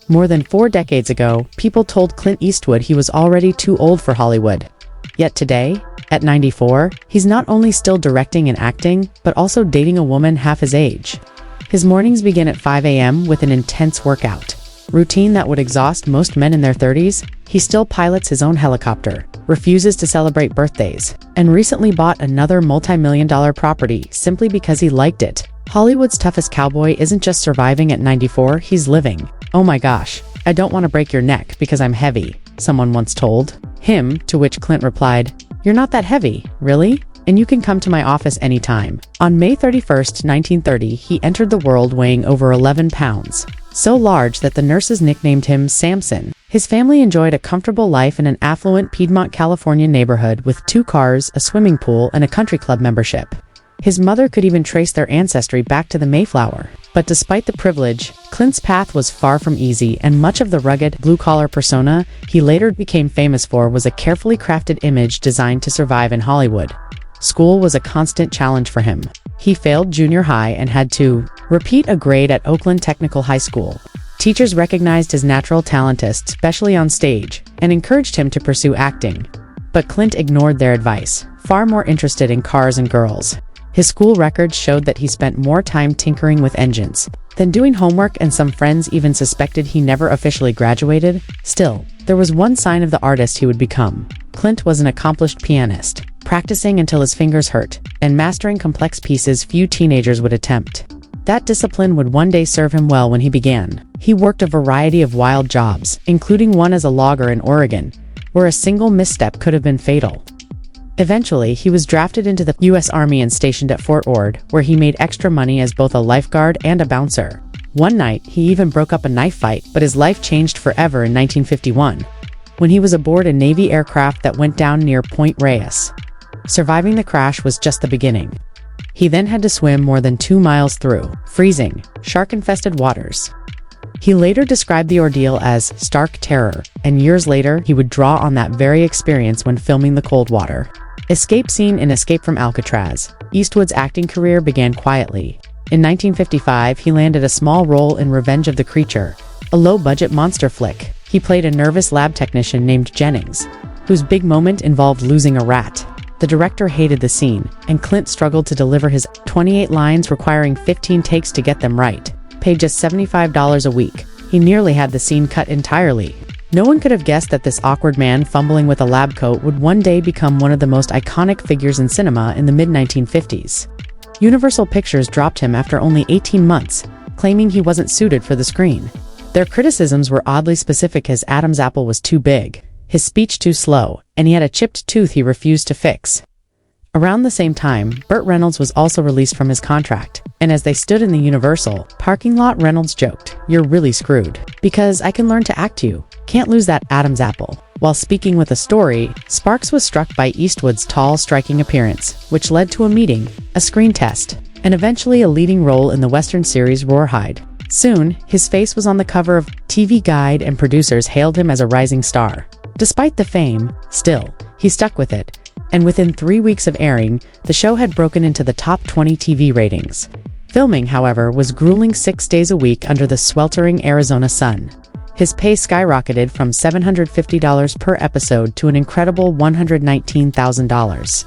More than 4 decades ago, people told Clint Eastwood he was already too old for Hollywood. Yet today, at 94, he's not only still directing and acting, but also dating a woman half his age. His mornings begin at 5 a.m. with an intense workout routine that would exhaust most men in their 30s. He still pilots his own helicopter, refuses to celebrate birthdays, and recently bought another multi-million-dollar property simply because he liked it. Hollywood's toughest cowboy isn't just surviving at 94, he's living. "Oh my gosh, I don't want to break your neck because I'm heavy," someone once told him, to which Clint replied, "You're not that heavy, really? And you can come to my office anytime." On May 31st, 1930, he entered the world weighing over 11 pounds. So large that the nurses nicknamed him Samson. His family enjoyed a comfortable life in an affluent Piedmont, California neighborhood with 2 cars, a swimming pool, and a country club membership. His mother could even trace their ancestry back to the Mayflower. But despite the privilege, Clint's path was far from easy, and much of the rugged, blue-collar persona he later became famous for was a carefully crafted image designed to survive in Hollywood. School was a constant challenge for him. He failed junior high and had to repeat a grade at Oakland Technical High School. Teachers recognized his natural talent, especially on stage, and encouraged him to pursue acting. But Clint ignored their advice, far more interested in cars and girls. His school records showed that he spent more time tinkering with engines than doing homework, and some friends even suspected he never officially graduated. Still, there was one sign of the artist he would become. Clint was an accomplished pianist, practicing until his fingers hurt, and mastering complex pieces few teenagers would attempt. That discipline would one day serve him well when he began. He worked a variety of wild jobs, including one as a logger in Oregon, where a single misstep could have been fatal. Eventually, he was drafted into the U.S. Army and stationed at Fort Ord, where he made extra money as both a lifeguard and a bouncer. One night, he even broke up a knife fight, but his life changed forever in 1951, when he was aboard a Navy aircraft that went down near Point Reyes. Surviving the crash was just the beginning. He then had to swim more than 2 miles through freezing, shark-infested waters. He later described the ordeal as stark terror, and years later, he would draw on that very experience when filming The Cold Water escape scene in Escape from Alcatraz. Eastwood's acting career began quietly. In 1955, he landed a small role in Revenge of the Creature, a low-budget monster flick. He played a nervous lab technician named Jennings, whose big moment involved losing a rat. The director hated the scene, and Clint struggled to deliver his 28 lines, requiring 15 takes to get them right. Paid just $75 a week, he nearly had the scene cut entirely. No one could have guessed that this awkward man fumbling with a lab coat would one day become one of the most iconic figures in cinema in the mid-1950s. Universal Pictures dropped him after only 18 months, claiming he wasn't suited for the screen. Their criticisms were oddly specific, as Adam's apple was too big, his speech too slow, and he had a chipped tooth he refused to fix. Around the same time, Burt Reynolds was also released from his contract, and as they stood in the Universal parking lot, Reynolds joked, "You're really screwed. Because I can learn to act you. Can't lose that Adam's apple." While speaking with a story, Sparks was struck by Eastwood's tall, striking appearance, which led to a meeting, a screen test, and eventually a leading role in the Western series Rawhide. Soon, his face was on the cover of TV Guide, and producers hailed him as a rising star. Despite the fame, still, he stuck with it, and within 3 weeks of airing, the show had broken into the top 20 TV ratings. Filming, however, was grueling 6 days a week under the sweltering Arizona sun. His pay skyrocketed from $750 per episode to an incredible $119,000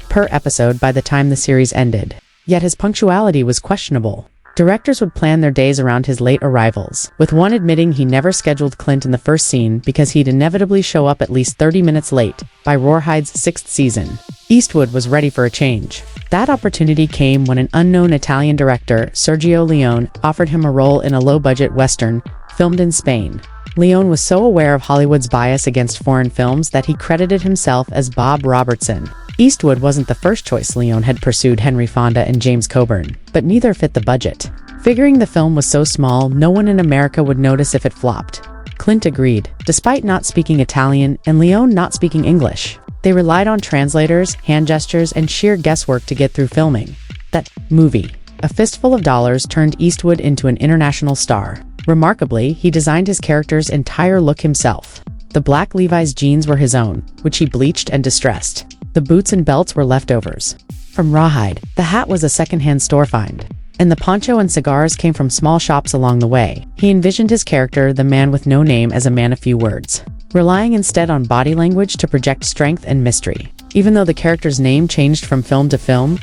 per episode by the time the series ended. Yet his punctuality was questionable. Directors would plan their days around his late arrivals, with one admitting he never scheduled Clint in the first scene because he'd inevitably show up at least 30 minutes late. By Rawhide's 6th season, Eastwood was ready for a change. That opportunity came when an unknown Italian director, Sergio Leone, offered him a role in a low-budget Western, filmed in Spain. Leone was so aware of Hollywood's bias against foreign films that he credited himself as Bob Robertson. Eastwood wasn't the first choice. Leone had pursued Henry Fonda and James Coburn, but neither fit the budget. Figuring the film was so small, no one in America would notice if it flopped. Clint agreed, despite not speaking Italian and Leone not speaking English. They relied on translators, hand gestures, and sheer guesswork to get through filming. That movie, A Fistful of Dollars, turned Eastwood into an international star. Remarkably, he designed his character's entire look himself. The black Levi's jeans were his own, which he bleached and distressed. The boots and belts were leftovers from Rawhide. The hat was a second-hand store find. and the poncho and cigars came from small shops along the way. He envisioned his character, the man with no name, as a man of few words, relying instead on body language to project strength and mystery. Even though the character's name changed from film to film,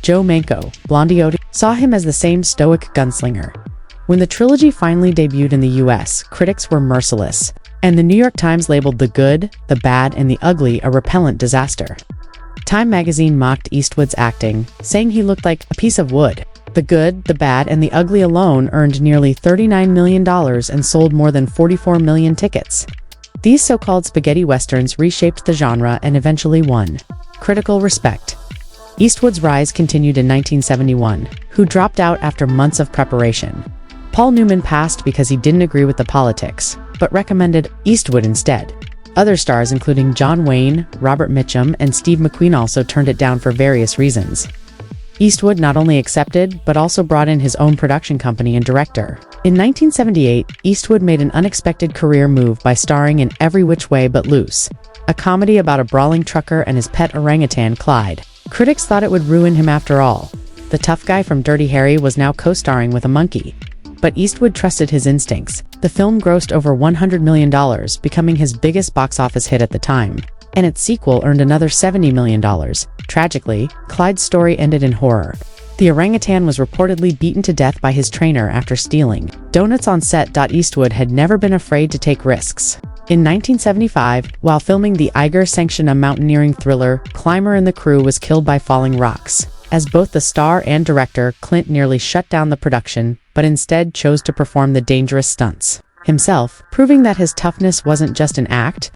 Joe Manco, Blondiotti, saw him as the same stoic gunslinger. When the trilogy finally debuted in the US, critics were merciless, and the New York Times labeled The Good, The Bad, and The Ugly a repellent disaster. Time magazine mocked Eastwood's acting, saying he looked like a piece of wood. The Good, The Bad, and The Ugly alone earned nearly $39 million and sold more than 44 million tickets. These so-called spaghetti westerns reshaped the genre and eventually won critical respect. Eastwood's rise continued in 1971, who dropped out after months of preparation. Paul Newman passed because he didn't agree with the politics, but recommended Eastwood instead. Other stars including John Wayne, Robert Mitchum, and Steve McQueen also turned it down for various reasons. Eastwood not only accepted, but also brought in his own production company and director. In 1978, Eastwood made an unexpected career move by starring in Every Which Way But Loose, a comedy about a brawling trucker and his pet orangutan, Clyde. Critics thought it would ruin him after all. The tough guy from Dirty Harry was now co-starring with a monkey. But Eastwood trusted his instincts. The film grossed over $100 million, becoming his biggest box office hit at the time, and its sequel earned another $70 million. Tragically, Clyde's story ended in horror. The orangutan was reportedly beaten to death by his trainer after stealing donuts on set. Eastwood had never been afraid to take risks. In 1975, while filming the Iger-sanctioned mountaineering thriller, Climber and the crew was killed by falling rocks. As both the star and director, Clint nearly shut down the production, but instead chose to perform the dangerous stunts himself, proving that his toughness wasn't just an act.